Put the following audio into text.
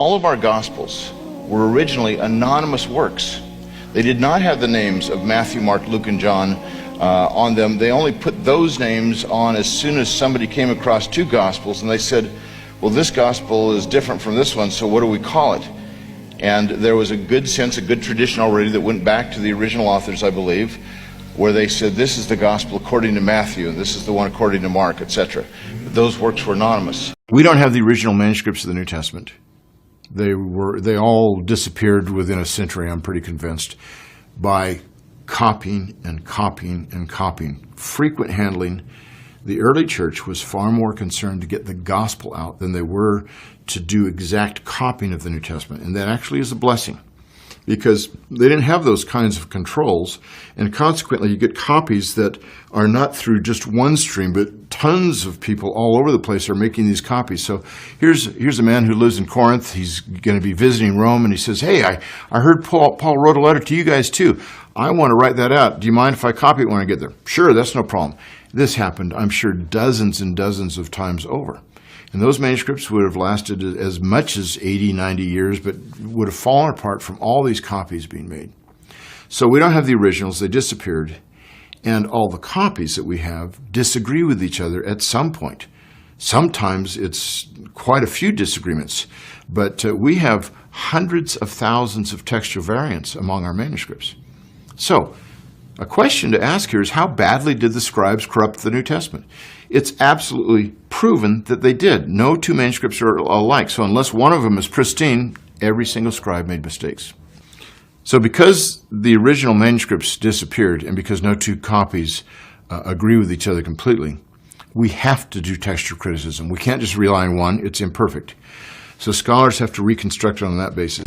All of our Gospels were originally anonymous works. They did not have the names of Matthew, Mark, Luke, and John on them. They only put those names on as soon as somebody came across two Gospels and they said, well, this Gospel is different from this one, so what do we call it? And there was a good sense, a good tradition already that went back to the original authors, I believe, where they said, this is the Gospel according to Matthew, and this is the one according to Mark, etc. Those works were anonymous. We don't have the original manuscripts of the New Testament. They all disappeared within a century, I'm pretty convinced, by copying and copying and copying. Frequent handling. The early church was far more concerned to get the gospel out than they were to do exact copying of the New Testament. And that actually is a blessing, because they didn't have those kinds of controls, and consequently you get copies that are not through just one stream, but tons of people all over the place are making these copies. So here's a man who lives in Corinth. He's going to be visiting Rome, and he says, hey, I heard Paul wrote a letter to you guys too. I want to write that out. Do you mind if I copy it when I get there? Sure, that's no problem. This happened, I'm sure, dozens and dozens of times over. And those manuscripts would have lasted as much as 80, 90 years, but would have fallen apart from all these copies being made. So we don't have the originals. They disappeared. And all the copies that we have disagree with each other at some point. Sometimes it's quite a few disagreements. But we have hundreds of thousands of textual variants among our manuscripts. So a question to ask here is, how badly did the scribes corrupt the New Testament? It's absolutely proven that they did. No two manuscripts are alike. So unless one of them is pristine, every single scribe made mistakes. So because the original manuscripts disappeared and because no two copies agree with each other completely, we have to do textual criticism. We can't just rely on one. It's imperfect. So scholars have to reconstruct it on that basis.